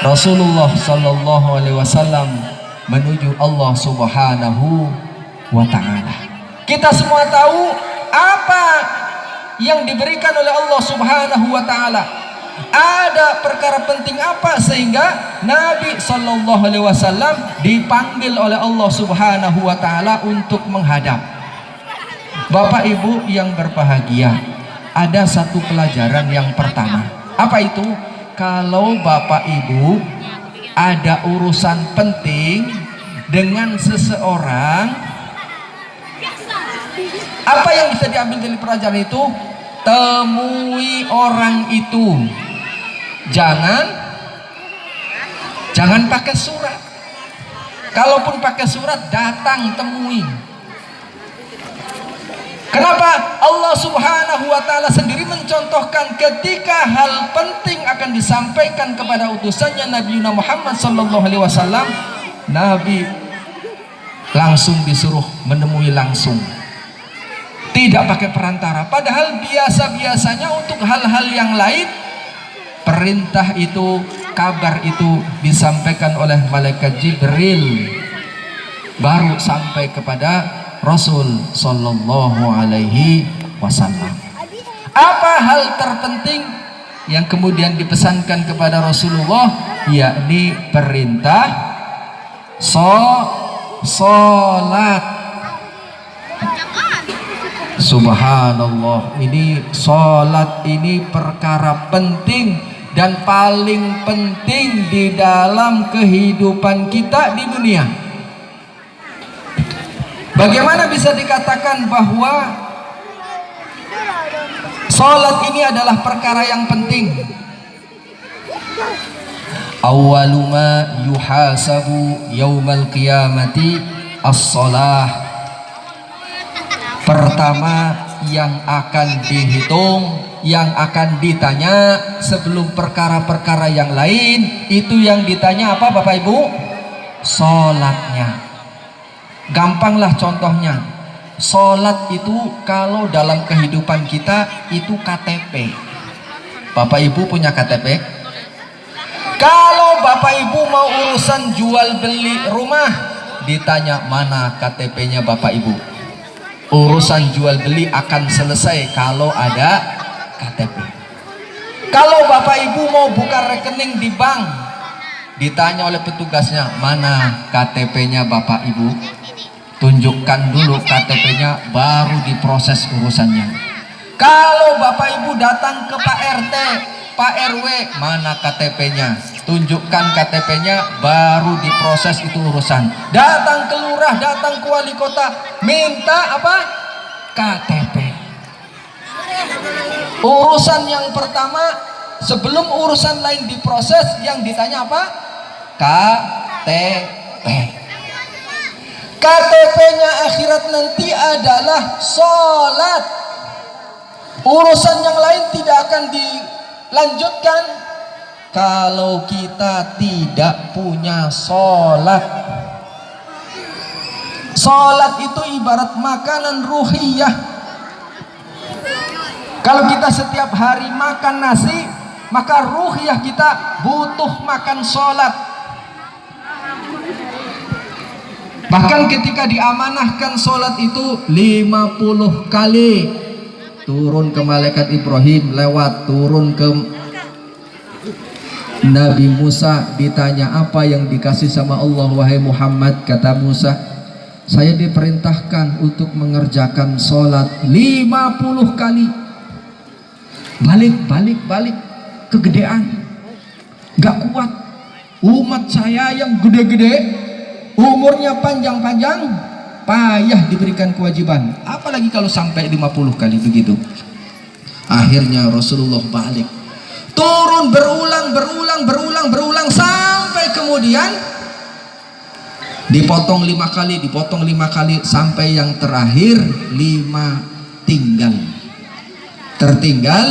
Rasulullah Sallallahu Alaihi Wasallam menuju Allah Subhanahu wa Ta'ala. Kita semua tahu apa yang diberikan oleh Allah Subhanahu wa Ta'ala. Ada perkara penting apa sehingga Nabi Sallallahu Alaihi Wasallam dipanggil oleh Allah Subhanahu wa Ta'ala untuk menghadap. Bapak Ibu yang berbahagia, ada satu pelajaran yang pertama. Apa itu? Kalau Bapak Ibu ada urusan penting dengan seseorang, apa yang bisa diambil dari pelajaran itu? Temui orang itu. Jangan pakai surat. Kalaupun pakai surat, datang temui. Kenapa? Allah Subhanahu wa Ta'ala sendiri mencontohkan ketika hal penting akan disampaikan kepada utusannya Nabi Muhammad Sallallahu Alaihi Wasallam, Nabi langsung disuruh menemui langsung, tidak pakai perantara. Padahal biasa-biasanya untuk hal-hal yang lain, perintah itu, kabar itu disampaikan oleh malaikat Jibril, baru sampai kepada Rasul Sallallahu Alaihi Wasallam. Apa hal terpenting yang kemudian dipesankan kepada Rasulullah? Yakni perintah sholat. Subhanallah, ini sholat ini perkara penting dan paling penting di dalam kehidupan kita di dunia. Bagaimana bisa dikatakan bahwa sholat ini adalah perkara yang penting? Awwalu ma yuhasabu yaumal qiyamati as-shalah. Pertama yang akan dihitung, yang akan ditanya sebelum perkara-perkara yang lain, itu yang ditanya apa Bapak Ibu? Sholatnya. Gampanglah contohnya, sholat itu kalau dalam kehidupan kita itu KTP. Bapak Ibu punya KTP? Kalau Bapak Ibu mau urusan jual beli rumah, ditanya mana KTP-nya Bapak Ibu. Urusan jual beli akan selesai kalau ada KTP. Kalau Bapak Ibu mau buka rekening di bank, ditanya oleh petugasnya, mana KTP-nya Bapak Ibu? Tunjukkan dulu KTP-nya, baru diproses urusannya. Kalau Bapak Ibu datang ke Pak RT, Pak RW, mana KTP-nya? Tunjukkan KTP-nya, baru diproses itu urusan. Datang ke lurah, datang ke wali kota, minta apa? KTP. Urusan yang pertama, sebelum urusan lain diproses, yang ditanya apa? KTP. KTP-nya akhirat nanti adalah sholat. Urusan yang lain tidak akan dilanjutkan kalau kita tidak punya sholat. Sholat itu ibarat makanan ruhiyah. Kalau kita setiap hari makan nasi, maka ruhiyah kita butuh makan sholat. Bahkan ketika diamanahkan sholat itu 50 kali turun ke malaikat Ibrahim, lewat turun ke Nabi Musa, ditanya apa yang dikasih sama Allah, wahai Muhammad. Kata Musa, saya diperintahkan untuk mengerjakan sholat 50 kali. Balik kegedean, gak kuat. Umat saya yang gede-gede, umurnya panjang-panjang, payah diberikan kewajiban, apalagi kalau sampai 50 kali begitu. Akhirnya Rasulullah balik, turun berulang sampai kemudian dipotong 5 kali, sampai yang terakhir 5 tertinggal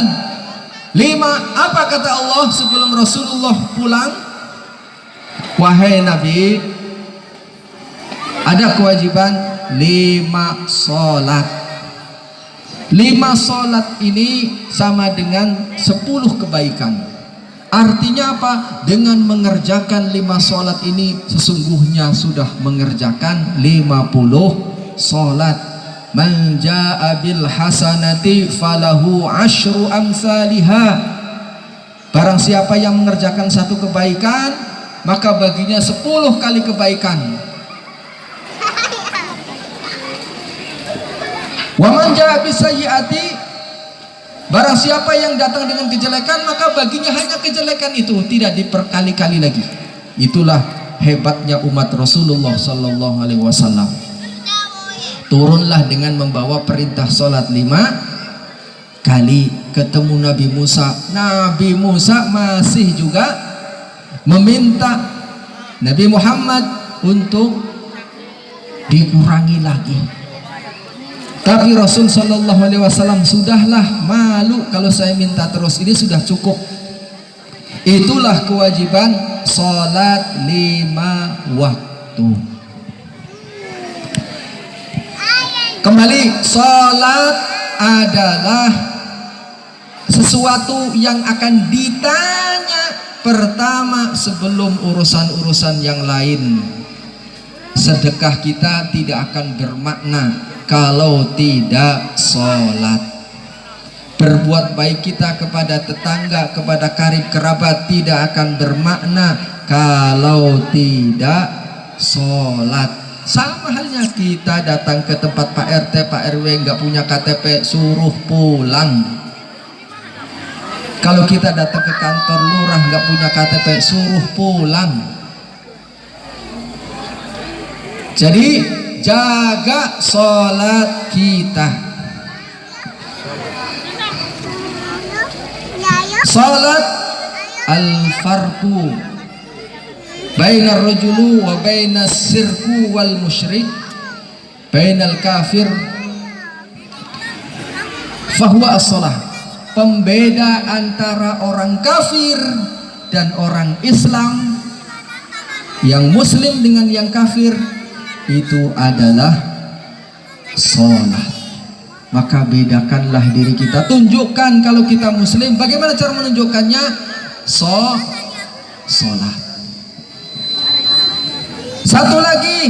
5. Apa kata Allah sebelum Rasulullah pulang? Wahai Nabi, ada kewajiban 5 sholat. 5 sholat ini sama dengan 10 kebaikan. Artinya apa? Dengan mengerjakan 5 sholat ini sesungguhnya sudah mengerjakan 50 sholat. Man jaa bil hasanati falahu asyru amsalihha. Barang siapa yang mengerjakan satu kebaikan, maka baginya 10 kali kebaikan. Wa man jaa bis sayyiati, barang siapa yang datang dengan kejelekan, maka baginya hanya kejelekan itu, tidak diperkali-kali lagi. Itulah hebatnya umat Rasulullah sallallahu alaihi wasallam. Turunlah dengan membawa perintah sholat 5 kali. Ketemu Nabi Musa, Nabi Musa masih juga meminta Nabi Muhammad untuk dikurangi lagi. Tapi Rasul sallallahu alaihi wasallam, sudahlah, malu kalau saya minta terus, ini sudah cukup. Itulah kewajiban sholat 5 waktu. Kembali, sholat adalah sesuatu yang akan ditanya pertama sebelum urusan-urusan yang lain. Sedekah kita tidak akan bermakna kalau tidak sholat. Berbuat baik kita kepada tetangga, kepada karib kerabat tidak akan bermakna kalau tidak sholat. Sama halnya kita datang ke tempat Pak RT, Pak RW nggak punya KTP, suruh pulang. Kalau kita datang ke kantor lurah nggak punya KTP, suruh pulang. Jadi jaga sholat kita. Sholat al-farqu bainar rajulu wa bainas sirku wal musyrik, bainal kafir fahuwa as-shalah. Pembeda antara orang kafir dan orang Islam, yang muslim dengan yang kafir, itu adalah sholat. Maka bedakanlah diri kita, tunjukkan kalau kita muslim. Bagaimana cara menunjukkannya? Sholat. Satu lagi,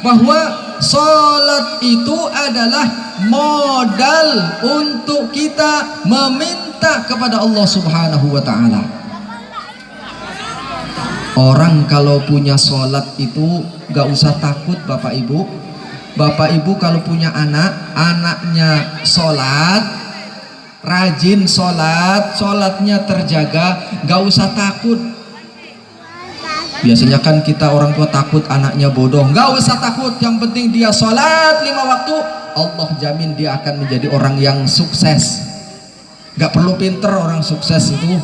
bahwa sholat itu adalah modal untuk kita meminta kepada Allah Subhanahu wa ta'ala. Orang kalau punya sholat itu gak usah takut Bapak Ibu. Bapak Ibu kalau punya anak, anaknya sholat, rajin sholat, sholatnya terjaga, gak usah takut. Biasanya kan kita orang tua takut anaknya bodoh. Gak usah takut, yang penting dia sholat 5 waktu, Allah jamin dia akan menjadi orang yang sukses. Gak perlu pinter orang sukses itu.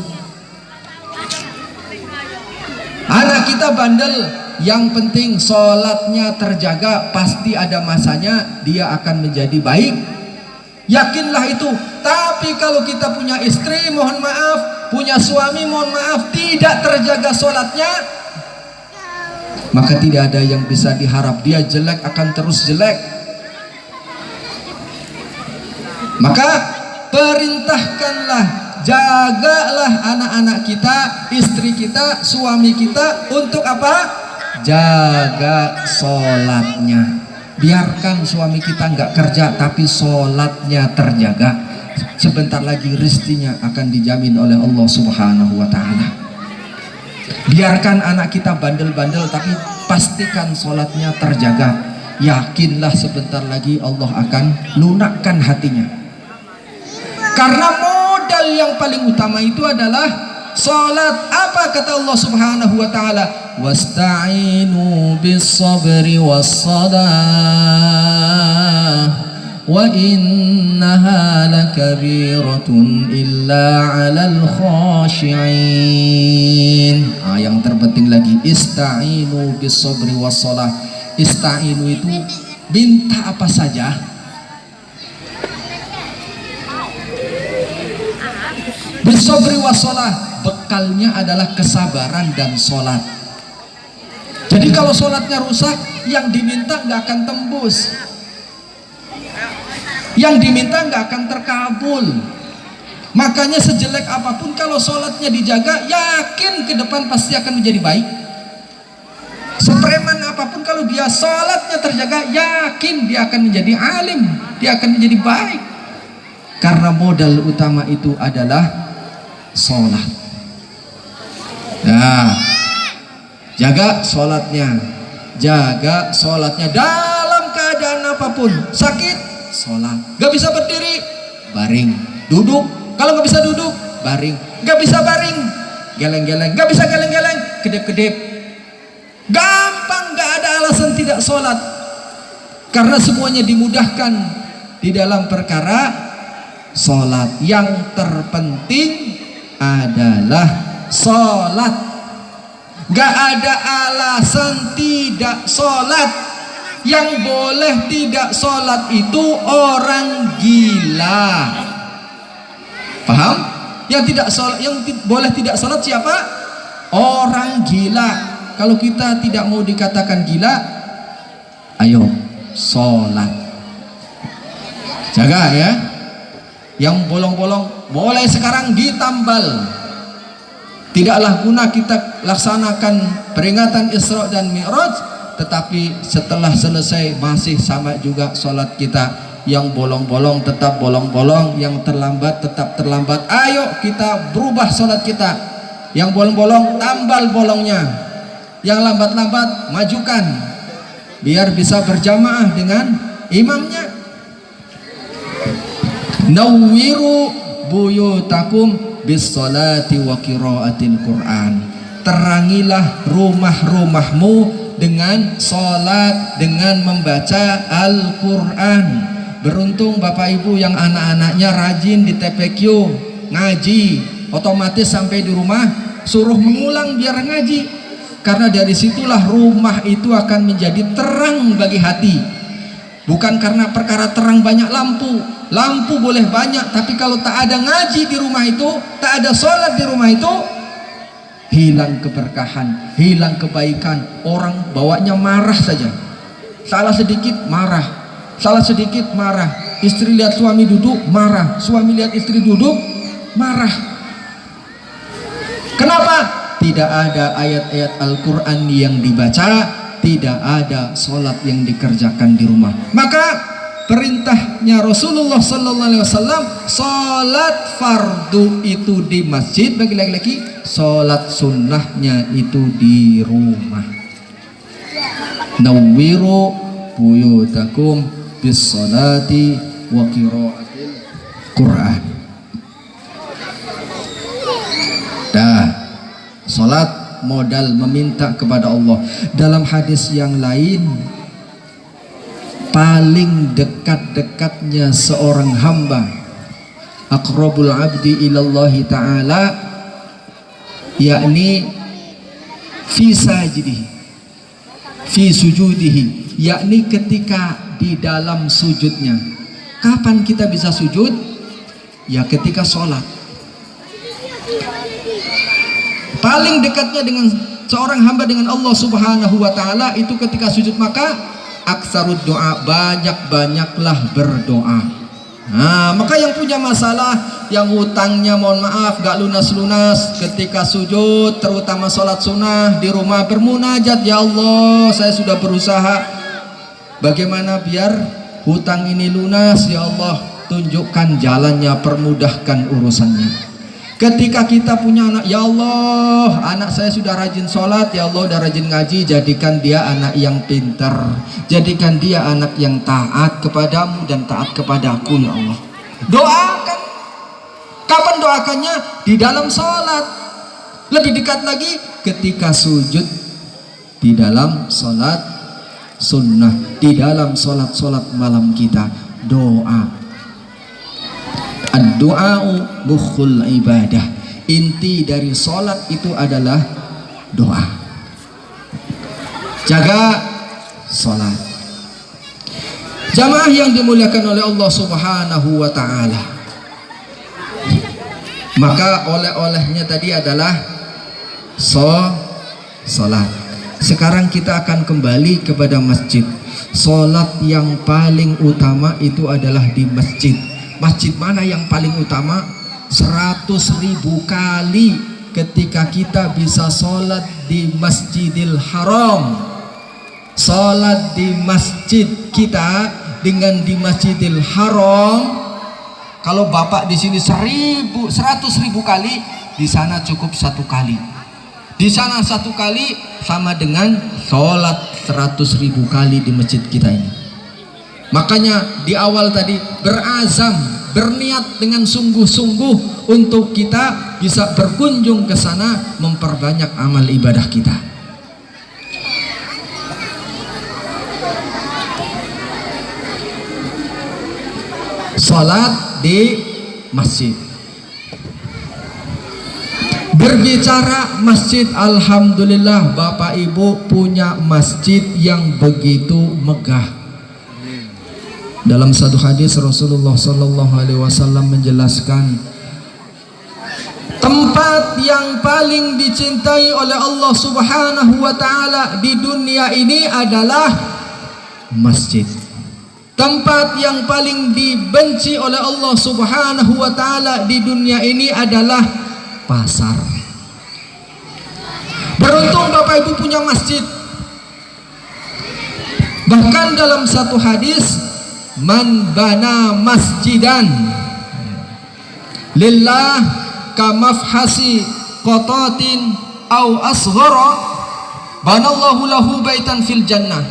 Anak kita bandel, yang penting sholatnya terjaga, pasti ada masanya dia akan menjadi baik. Yakinlah itu. Tapi kalau kita punya istri, mohon maaf, punya suami, mohon maaf, tidak terjaga sholatnya, maka tidak ada yang bisa diharap. Dia jelek akan terus jelek. Maka perintahkanlah, jagalah anak-anak kita, istri kita, suami kita untuk apa? Jaga sholatnya. Biarkan suami kita nggak kerja tapi sholatnya terjaga. Sebentar lagi rezekinya akan dijamin oleh Allah Subhanahu wa ta'ala. Biarkan anak kita bandel-bandel tapi pastikan sholatnya terjaga. Yakinlah sebentar lagi Allah akan lunakkan hatinya. Karena modal yang paling utama itu adalah sholat. Apa kata Allah Subhanahu wa ta'ala? Wasta'inu bis sabri was salah wa innaha lakabiratun illa 'alal khashi'in. Yang terpenting lagi, ista'inu bis sabri was salah. Ista'inu itu minta apa saja. Bis sabri was salah, bekalnya adalah kesabaran dan sholat. Jadi kalau sholatnya rusak, yang diminta nggak akan tembus, yang diminta nggak akan terkabul. Makanya sejelek apapun kalau sholatnya dijaga, yakin ke depan pasti akan menjadi baik. Sepreman apapun kalau dia sholatnya terjaga, yakin dia akan menjadi alim, dia akan menjadi baik. Karena modal utama itu adalah sholat. Nah, jaga sholatnya, jaga sholatnya dalam keadaan apapun. Sakit, sholat. Gak bisa berdiri, baring. Duduk, kalau gak bisa duduk, baring. Gak bisa baring, geleng-geleng. Gak bisa geleng-geleng, kedip-kedip. Gampang, gak ada alasan tidak sholat. Karena semuanya dimudahkan di dalam perkara sholat. Yang terpenting adalah sholat. Gak ada alasan tidak sholat. Yang boleh tidak sholat itu orang gila. Paham? Yang tidak sholat, yang boleh tidak sholat siapa? Orang gila. Kalau kita tidak mau dikatakan gila, ayo sholat. Jaga ya. Yang bolong-bolong mulai sekarang ditambal. Tidaklah guna kita laksanakan peringatan Isra dan Mi'raj, tetapi setelah selesai masih sama juga sholat kita. Yang bolong-bolong tetap bolong-bolong, yang terlambat tetap terlambat. Ayo kita berubah sholat kita. Yang bolong-bolong tambal bolongnya, yang lambat-lambat majukan, biar bisa berjamaah dengan imamnya. Nawwiru buyutakum bis salati wa qiraatil Quran. Terangilah rumah-rumahmu dengan salat, dengan membaca Al-Quran. Beruntung Bapak Ibu yang anak-anaknya rajin di TPQ ngaji, otomatis sampai di rumah suruh mengulang biar ngaji. Karena dari situlah rumah itu akan menjadi terang bagi hati. Bukan karena perkara terang banyak lampu. Lampu boleh banyak, tapi kalau tak ada ngaji di rumah itu, tak ada sholat di rumah itu, hilang keberkahan, hilang kebaikan. Orang bawanya marah saja. Salah sedikit marah, salah sedikit marah. Istri lihat suami duduk marah, suami lihat istri duduk marah. Kenapa? Tidak ada ayat-ayat Al-Quran yang dibaca, tidak ada sholat yang dikerjakan di rumah. Maka perintahnya Rasulullah Sallallahu Alaihi Wasallam, sholat fardu itu di masjid bagi laki-laki, sholat sunnahnya itu di rumah. Nawwiru buyutakum bis sholati wa qiraatil Quran. Dah. Salat modal meminta kepada Allah. Dalam hadis yang lain, paling dekat-dekatnya seorang hamba, aqrabul abdi ilallahi ta'ala, yakni fi sajidihi, fi sujudihi, yakni ketika di dalam sujudnya. Kapan kita bisa sujud? Ya ketika sholat. Paling dekatnya dengan seorang hamba dengan Allah Subhanahu wa ta'ala itu ketika sujud. Maka aksarud doa, banyak-banyaklah berdoa. Nah, maka yang punya masalah, yang hutangnya mohon maaf gak lunas-lunas, ketika sujud, terutama sholat sunnah di rumah, bermunajat, ya Allah saya sudah berusaha bagaimana biar hutang ini lunas, ya Allah tunjukkan jalannya, permudahkan urusannya. Ketika kita punya anak, ya Allah anak saya sudah rajin sholat, ya Allah udah rajin ngaji, jadikan dia anak yang pintar, jadikan dia anak yang taat kepadamu dan taat kepadaku, ya Allah. Doakan. Kapan doakannya? Di dalam sholat. Lebih dekat lagi ketika sujud di dalam sholat sunnah, di dalam sholat malam kita, doa. Ad-du'a'u mukhul ibadah. Inti dari sholat itu adalah doa. Jaga sholat. Jamaah yang dimuliakan oleh Allah Subhanahu wa ta'ala, maka oleh-olehnya tadi adalah sholat. Sekarang kita akan kembali kepada masjid. Sholat yang paling utama itu adalah di masjid. Masjid mana yang paling utama? 100.000 kali ketika kita bisa sholat di Masjidil Haram. Sholat di masjid kita dengan di Masjidil Haram, kalau Bapak di sini 100.000 kali, di sana cukup 1 kali. Di sana 1 kali sama dengan sholat 100.000 kali di masjid kita ini. Makanya di awal tadi berazam, berniat dengan sungguh-sungguh untuk kita bisa berkunjung ke sana, memperbanyak amal ibadah kita. Salat di masjid. Berbicara masjid, alhamdulillah Bapak Ibu punya masjid yang begitu megah. Dalam satu hadis Rasulullah Sallallahu Alaihi Wasallam menjelaskan, tempat yang paling dicintai oleh Allah Subhanahu Wa Taala di dunia ini adalah masjid. Tempat yang paling dibenci oleh Allah Subhanahu Wa Taala di dunia ini adalah pasar. Beruntung Bapak Ibu punya masjid. Bahkan dalam satu hadis, man bana masjidan lillah kamafhasi qatatin au asghara banallahu lahu baitan fil jannah.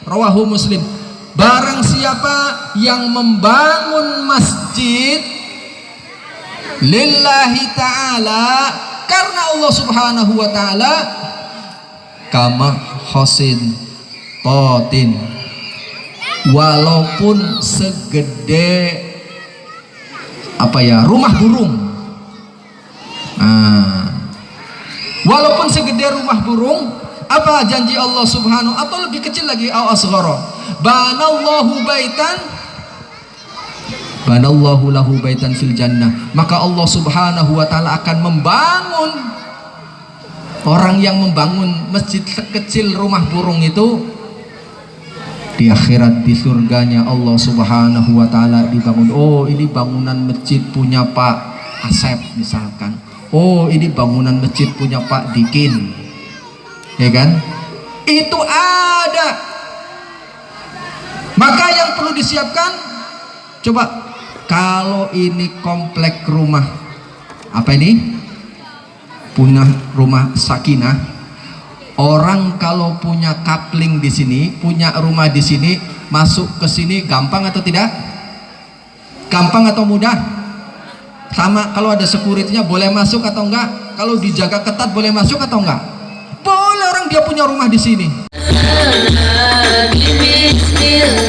Rawahu Muslim. Barang siapa yang membangun masjid lillahi ta'ala, karena Allah Subhanahu wa ta'ala, kama hosin totin, walaupun segede rumah burung, walaupun segede rumah burung, apa janji Allah Subhanahu, atau lebih kecil lagi, au asghara, banallahu lahu baitan fil jannah, maka Allah Subhanahu wa ta'ala akan membangun, orang yang membangun masjid sekecil rumah burung itu, di akhirat di surganya Allah Subhanahu wa ta'ala dibangun. Oh, ini bangunan masjid punya Pak Asep misalkan. Oh, ini bangunan masjid punya Pak Dikin, ya kan? Itu ada. Maka yang perlu disiapkan, coba kalau ini komplek rumah, apa ini? Punya rumah sakinah. Orang kalau punya kapling di sini, punya rumah di sini, masuk ke sini gampang atau tidak? Gampang atau mudah? Sama kalau ada security-nya boleh masuk atau enggak? Kalau dijaga ketat boleh masuk atau enggak? Boleh, orang dia punya rumah di sini. Bismillah.